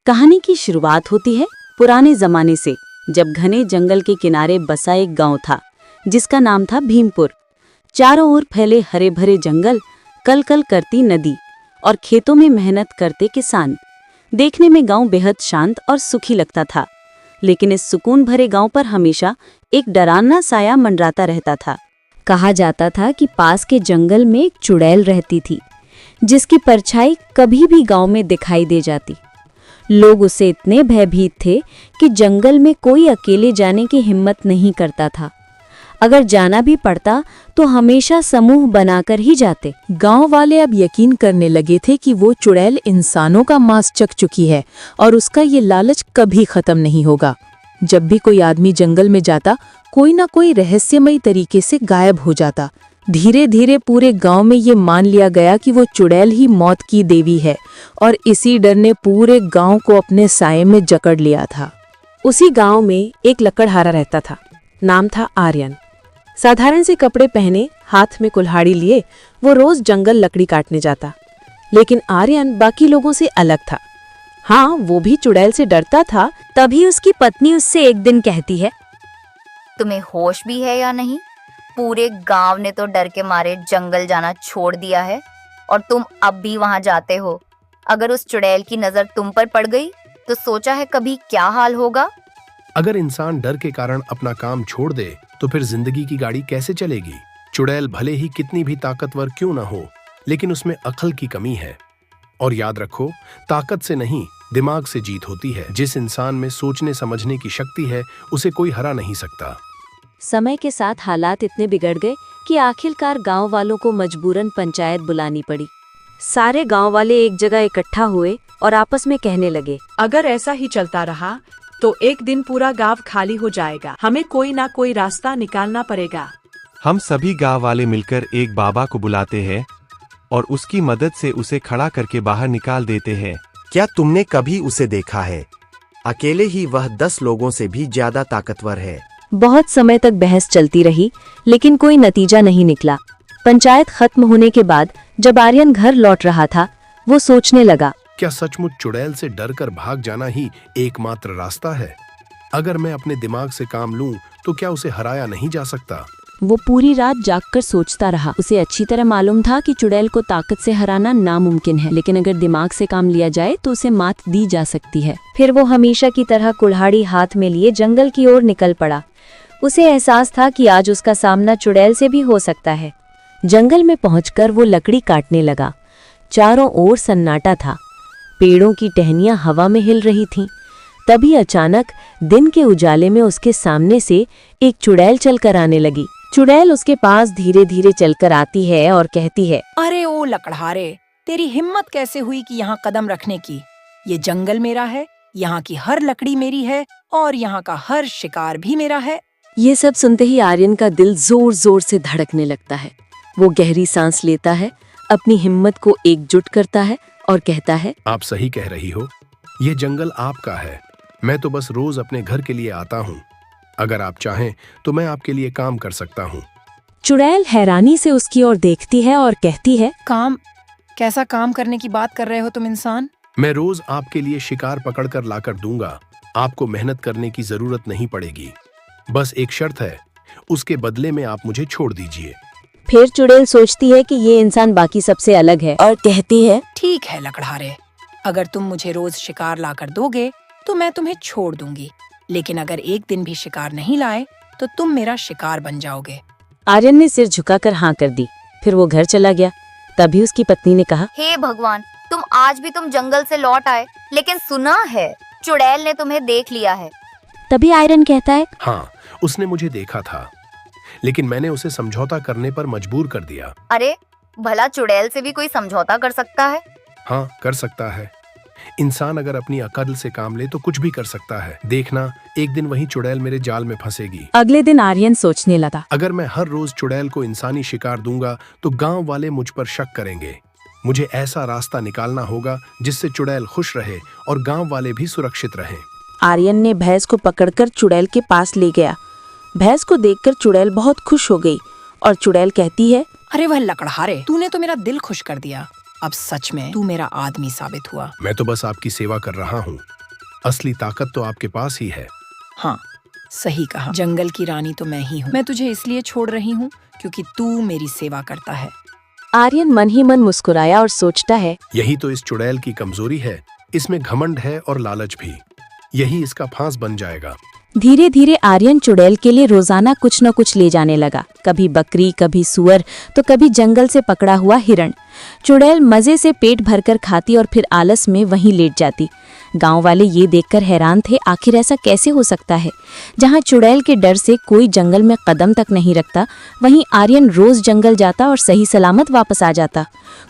कहानी की शुरुआत होती है पुराने जमाने से, जब घने जंगल के किनारे बसा एक गांव था जिसका नाम था भीमपुर। चारों ओर फैले हरे भरे जंगल, कल कल करती नदी और खेतों में मेहनत करते किसान। देखने में गांव बेहद शांत और सुखी लगता था, लेकिन इस सुकून भरे गांव पर हमेशा एक डरावना साया मंडराता रहता था। कहा जाता था कि पास के जंगल में एक चुड़ैल रहती थी, जिसकी परछाई कभी भी गांव में दिखाई दे जाती। लोग उससे इतने भयभीत थे कि जंगल में कोई अकेले जाने की हिम्मत नहीं करता था। अगर जाना भी पड़ता तो हमेशा समूह बनाकर ही जाते। गांव वाले अब यकीन करने लगे थे कि वो चुड़ैल इंसानों का मांस चख चुकी है और उसका ये लालच कभी खत्म नहीं होगा। जब भी कोई आदमी जंगल में जाता, कोई ना कोई रहस्यमयी तरीके से गायब हो जाता। धीरे धीरे पूरे गांव में ये मान लिया गया कि वो चुड़ैल ही मौत की देवी है और इसी डर ने पूरे गांव को अपने साये में जकड़ लिया था। उसी गांव में एक लकड़हारा रहता था। नाम था आर्यन। साधारण से कपड़े पहने, हाथ में कुल्हाड़ी लिए वो रोज जंगल लकड़ी काटने जाता। लेकिन आर्यन बाकी लोगों से अलग था। हाँ, वो भी चुड़ैल से डरता था। तभी उसकी पत्नी उससे एक दिन कहती है, तुम्हें होश भी है या नहीं? पूरे गांव ने तो डर के मारे जंगल जाना छोड़ दिया है और तुम अब भी वहां जाते हो। अगर उस चुड़ैल की नजर तुम पर पड़ गई तो सोचा है कभी क्या हाल होगा? अगर इंसान डर के कारण अपना काम छोड़ दे तो फिर जिंदगी की गाड़ी कैसे चलेगी? चुड़ैल भले ही कितनी भी ताकतवर क्यों ना हो, लेकिन उसमें अक्ल की कमी है। और याद रखो, ताकत से नहीं, दिमाग से जीत होती है। जिस इंसान में सोचने समझने की शक्ति है, उसे कोई हरा नहीं सकता। समय के साथ हालात इतने बिगड़ गए कि आखिरकार गांव वालों को मजबूरन पंचायत बुलानी पड़ी। सारे गांव वाले एक जगह इकट्ठा हुए और आपस में कहने लगे, अगर ऐसा ही चलता रहा तो एक दिन पूरा गांव खाली हो जाएगा। हमें कोई ना कोई रास्ता निकालना पड़ेगा। हम सभी गांव वाले मिलकर एक बाबा को बुलाते हैं और उसकी मदद से उसे खड़ा करके बाहर निकाल देते हैं। क्या तुमने कभी उसे देखा है? अकेले ही वह 10 लोगों से भी ज्यादा ताकतवर है। बहुत समय तक बहस चलती रही, लेकिन कोई नतीजा नहीं निकला। पंचायत खत्म होने के बाद जब आर्यन घर लौट रहा था, वो सोचने लगा, क्या सचमुच चुड़ैल से डरकर भाग जाना ही एकमात्र रास्ता है? अगर मैं अपने दिमाग से काम लूं तो क्या उसे हराया नहीं जा सकता? वो पूरी रात जागकर सोचता रहा। उसे अच्छी तरह मालूम था कि चुड़ैल को ताकत से हराना नामुमकिन है, लेकिन अगर दिमाग से काम लिया जाए तो उसे मात दी जा सकती है। फिर वो हमेशा की तरह कुल्हाड़ी हाथ में लिए जंगल की ओर निकल पड़ा। उसे एहसास था कि आज उसका सामना चुड़ैल से भी हो सकता है। जंगल में पहुंचकर वो लकड़ी काटने लगा। चारों ओर सन्नाटा था, पेड़ों की टहनियां हवा में हिल रही थीं। तभी अचानक दिन के उजाले में उसके सामने से एक चुड़ैल चलकर आने लगी। चुड़ैल उसके पास धीरे धीरे चलकर आती है और कहती है, अरे ओ लकड़हारे, तेरी हिम्मत कैसे हुई कि यहाँ कदम रखने की? ये जंगल मेरा है, यहाँ की हर लकड़ी मेरी है और यहाँ का हर शिकार भी मेरा है। ये सब सुनते ही आर्यन का दिल जोर जोर से धड़कने लगता है। वो गहरी सांस लेता है, अपनी हिम्मत को एकजुट करता है और कहता है, आप सही कह रही हो, ये जंगल आपका है। मैं तो बस रोज अपने घर के लिए आता हूँ। अगर आप चाहें तो मैं आपके लिए काम कर सकता हूँ। चुड़ैल हैरानी से उसकी ओर देखती है और कहती है, काम? कैसा काम करने की बात कर रहे हो तुम इंसान? मैं रोज आपके लिए शिकार पकड़कर लाकर दूंगा। आपको मेहनत करने की जरूरत नहीं पड़ेगी। बस एक शर्त है, उसके बदले में आप मुझे छोड़ दीजिए। फिर चुड़ैल सोचती है कि ये इंसान बाकी सबसे अलग है और कहती है, ठीक है लकड़हारे, अगर तुम मुझे रोज शिकार लाकर दोगे तो मैं तुम्हें छोड़ दूंगी, लेकिन अगर एक दिन भी शिकार नहीं लाए तो तुम मेरा शिकार बन जाओगे। आर्यन ने सिर झुकाकर हाँ कर दी। फिर वो घर चला गया। तभी उसकी पत्नी ने कहा, हे भगवान, तुम जंगल से लौट आए, लेकिन सुना है चुड़ैल ने तुम्हें देख लिया है। तभी आर्यन कहता है, हाँ, उसने मुझे देखा था, लेकिन मैंने उसे समझौता करने पर मजबूर कर दिया। अरे भला चुड़ैल से भी कोई समझौता कर सकता है? हाँ, कर सकता है। इंसान अगर अपनी अकल से काम ले तो कुछ भी कर सकता है। देखना, एक दिन वही चुड़ैल मेरे जाल में फंसेगी। अगले दिन आर्यन सोचने लगा, अगर मैं हर रोज चुड़ैल को इंसानी शिकार दूंगा तो गांव वाले मुझ पर शक करेंगे। मुझे ऐसा रास्ता निकालना होगा जिससे चुड़ैल खुश रहे और गांव वाले भी सुरक्षित रहें। आर्यन ने भैंस को पकड़कर चुड़ैल के पास ले गया। भैंस को देखकर चुड़ैल बहुत खुश हो गई और चुड़ैल कहती है, अरे वह लकड़हारे, तूने तो मेरा दिल खुश कर दिया। अब सच में तू मेरा आदमी साबित हुआ। मैं तो बस आपकी सेवा कर रहा हूँ। असली ताकत तो आपके पास ही है। हाँ, सही कहा। जंगल की रानी तो मैं ही हूँ। मैं तुझे इसलिए छोड़ रही हूँ क्योंकि तू मेरी सेवा करता है। आर्यन मन ही मन मुस्कुराया और सोचता है, यही तो इस चुड़ैल की कमजोरी है। इसमें घमंड है और लालच भी। यही इसका फांस बन जाएगा। धीरे धीरे आर्यन चुड़ैल के लिए रोजाना कुछ न कुछ ले जाने लगा। कभी बकरी, कभी सुअर, तो कभी जंगल से पकड़ा हुआ हिरण। चुड़ैल मजे से पेट भरकर खाती और फिर आलस में वहीं लेट जाती। गांव वाले ये देखकर हैरान थे, आखिर ऐसा कैसे हो सकता है। जहां चुड़ैल के डर से कोई जंगल में कदम तक नहीं रखता, वहीं आर्यन रोज जंगल जाता और सही सलामत वापस आ जाता।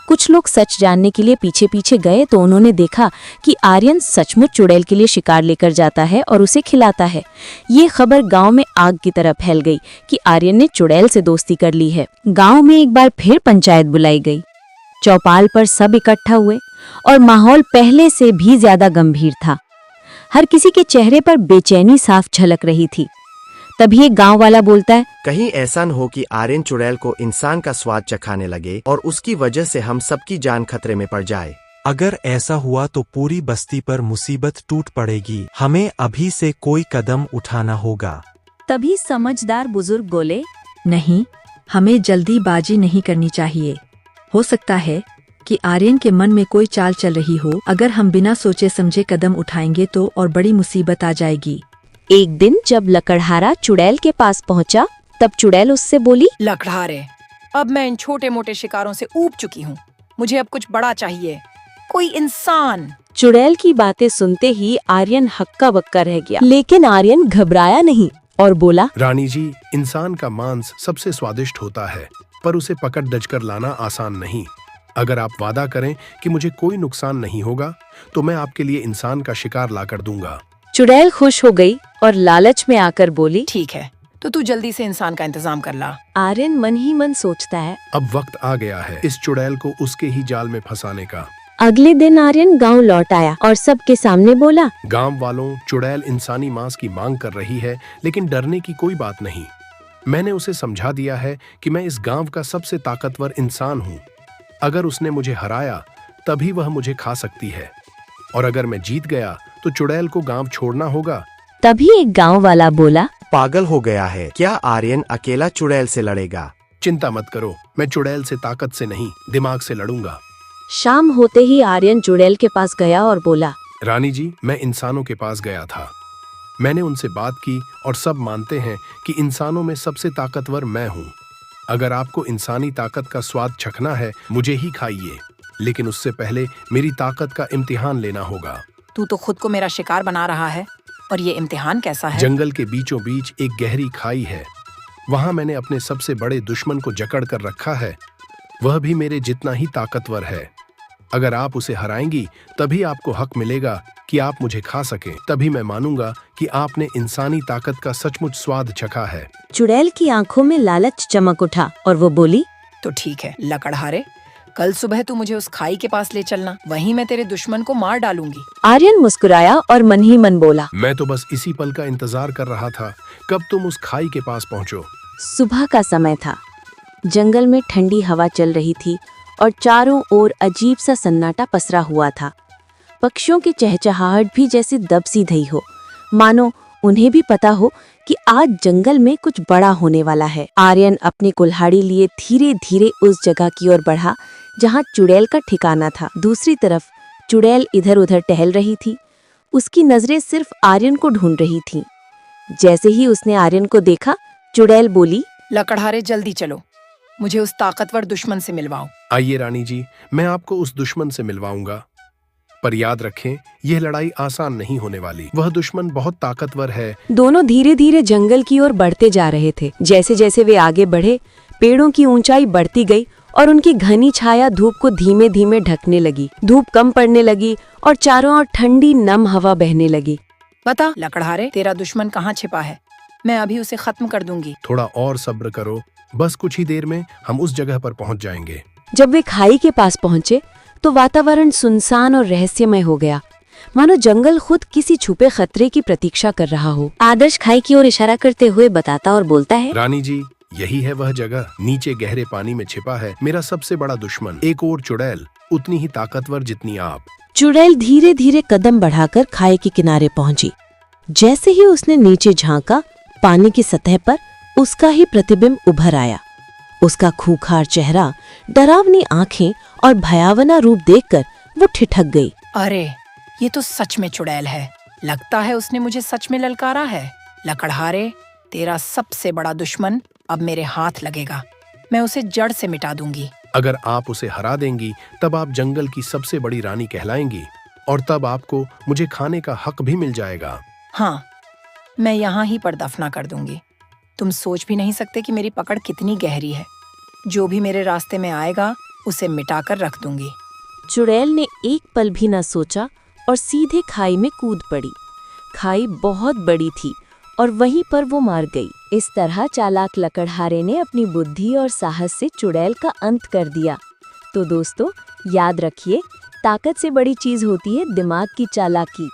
कुछ लोग सच जानने के लिए पीछे पीछे गए तो उन्होंने देखा कि आर्यन सचमुच चुड़ैल के लिए शिकार लेकर जाता है और उसे खिलाता है। ये खबर गांव में आग की तरह फैल गई कि आर्यन ने चुड़ैल से दोस्ती कर ली है। गांव में एक बार फिर पंचायत बुलाई गई। चौपाल पर सब इकट्ठा हुए और माहौल पहले से भी ज्यादा गंभीर था। हर किसी के चेहरे पर बेचैनी साफ झलक रही थी। तभी एक गांव वाला बोलता है, कहीं ऐसा न हो कि आर्यन चुड़ैल को इंसान का स्वाद चखाने लगे और उसकी वजह से हम सबकी जान खतरे में पड़ जाए। अगर ऐसा हुआ तो पूरी बस्ती पर मुसीबत टूट पड़ेगी। हमें अभी से कोई कदम उठाना होगा। तभी समझदार बुजुर्ग बोले, नहीं, हमें जल्दीबाजी नहीं करनी चाहिए। हो सकता है कि आर्यन के मन में कोई चाल चल रही हो। अगर हम बिना सोचे समझे कदम उठाएंगे तो और बड़ी मुसीबत आ जाएगी। एक दिन जब लकड़हारा चुड़ैल के पास पहुंचा, तब चुड़ैल उससे बोली, लकड़हारे, अब मैं इन छोटे मोटे शिकारों से ऊब चुकी हूँ। मुझे अब कुछ बड़ा चाहिए, कोई इंसान। चुड़ैल की बातें सुनते ही आर्यन हक्का बक्का रह गया, लेकिन आर्यन घबराया नहीं और बोला, रानी जी, इंसान का मांस सबसे स्वादिष्ट होता है, पर उसे पकड़ दज कर लाना आसान नहीं। अगर आप वादा करें कि मुझे कोई नुकसान नहीं होगा, तो मैं आपके लिए इंसान का शिकार लाकर दूंगा। चुड़ैल खुश हो गई और लालच में आकर बोली, ठीक है, तो तू जल्दी से इंसान का इंतजाम कर ला। आर्यन मन ही मन सोचता है, अब वक्त आ गया है इस चुड़ैल को उसके ही जाल में फंसाने का। अगले दिन आर्यन गांव लौट आया और सबके सामने बोला, गांव वालों, चुड़ैल इंसानी मांस की मांग कर रही है, लेकिन डरने की कोई बात नहीं। मैंने उसे समझा दिया है कि मैं इस गांव का सबसे ताकतवर इंसान हूँ। अगर उसने मुझे हराया तभी वह मुझे खा सकती है, और अगर मैं जीत गया तो चुड़ैल को गांव छोड़ना होगा। तभी एक गांव वाला बोला, पागल हो गया है क्या? आर्यन अकेला चुड़ैल से लड़ेगा? चिंता मत करो, मैं चुड़ैल से ताकत से नहीं, दिमाग से लड़ूंगा। शाम होते ही आर्यन चुड़ैल के पास गया और बोला, रानी जी, मैं इंसानों के पास गया था। मैंने उनसे बात की और सब मानते हैं कि इंसानों में सबसे ताकतवर मैं हूँ। अगर आपको इंसानी ताकत का स्वाद चखना है, मुझे ही खाइए, लेकिन उससे पहले मेरी ताकत का इम्तिहान लेना होगा। तू तो खुद को मेरा शिकार बना रहा है, और ये इम्तिहान कैसा है? जंगल के बीचों बीच एक गहरी खाई है। वहां मैंने अपने सबसे बड़े दुश्मन को जकड़ कर रखा है। वह भी मेरे जितना ही ताकतवर है। अगर आप उसे हराएंगी तभी आपको हक मिलेगा कि आप मुझे खा सकें। तभी मैं मानूंगा कि आपने इंसानी ताकत का सचमुच स्वाद चखा है। चुड़ैल की आंखों में लालच चमक उठा और वो बोली, तो ठीक है लकड़हारे, कल सुबह तू मुझे उस खाई के पास ले चलना, वहीं मैं तेरे दुश्मन को मार डालूंगी। आर्यन मुस्कुराया और मन ही मन बोला, मैं तो बस इसी पल का इंतजार कर रहा था, कब तुम उस खाई के पास पहुंचो। सुबह का समय था। जंगल में ठंडी हवा चल रही थी और चारों ओर अजीब सा सन्नाटा पसरा हुआ था। पक्षियों की चहचहाहट भी जैसे दब सी गई हो, मानो उन्हें भी पता हो कि आज जंगल में कुछ बड़ा होने वाला है। आर्यन अपनी कुल्हाड़ी लिए धीरे धीरे उस जगह की ओर बढ़ा जहां चुड़ैल का ठिकाना था। दूसरी तरफ चुड़ैल इधर उधर टहल रही थी। उसकी नजरें सिर्फ आर्यन को ढूंढ रही थीं। जैसे ही उसने आर्यन को देखा, चुड़ैल बोली, लकड़हारे जल्दी चलो, मुझे उस ताकतवर दुश्मन से मिलवाओ। आइए रानी जी, मैं आपको उस दुश्मन से मिलवाऊंगा, पर याद रखें, यह लड़ाई आसान नहीं होने वाली। वह दुश्मन बहुत ताकतवर है। दोनों धीरे धीरे जंगल की ओर बढ़ते जा रहे थे। जैसे जैसे वे आगे बढ़े, पेड़ों की ऊंचाई बढ़ती गई और उनकी घनी छाया धूप को धीमे धीमे ढकने लगी। धूप कम पड़ने लगी और चारों ओर ठंडी नम हवा बहने लगी। बता लकड़हारे, तेरा दुश्मन कहाँ छिपा है? मैं अभी उसे खत्म कर दूंगी। थोड़ा और सब्र करो, बस कुछ ही देर में हम उस जगह पर पहुंच जाएंगे। जब वे खाई के पास पहुंचे तो वातावरण सुनसान और रहस्यमय हो गया, मानो जंगल खुद किसी छुपे खतरे की प्रतीक्षा कर रहा हो। आदर्श खाई की ओर इशारा करते हुए बताता और बोलता है, रानी जी, यही है वह जगह, नीचे गहरे पानी में छिपा है मेरा सबसे बड़ा दुश्मन, एक और चुड़ैल, उतनी ही ताकतवर जितनी आप। चुड़ैल धीरे धीरे कदम बढ़ाकर खाई के किनारे पहुंची। जैसे ही उसने नीचे झांका, पानी की सतह पर उसका ही प्रतिबिंब उभर आया। उसका खूंखार चेहरा, डरावनी आंखें और भयावना रूप देखकर वो ठिठक गई। अरे, ये तो सच में चुड़ैल है। लगता है उसने मुझे सच में ललकारा है। लकड़हारे, तेरा सबसे बड़ा दुश्मन अब मेरे हाथ लगेगा। मैं उसे जड़ से मिटा दूंगी। अगर आप उसे हरा देंगी तब आप जंगल की सबसे बड़ी रानी कहलाएंगी और तब आपको मुझे खाने का हक भी मिल जाएगा। हाँ, मैं यहाँ ही पर दफना कर दूंगी। तुम सोच भी नहीं सकते कि मेरी पकड़ कितनी गहरी है। जो भी मेरे रास्ते में आएगा उसे मिटाकर रख दूंगी। चुड़ैल ने एक पल भी न सोचा और सीधे खाई में कूद पड़ी। खाई बहुत बड़ी थी और वहीं पर वो मार गई। इस तरह चालाक लकड़हारे ने अपनी बुद्धि और साहस से चुड़ैल का अंत कर दिया। तो दोस्तों, याद रखिए, ताकत से बड़ी चीज होती है दिमाग की चालाकी।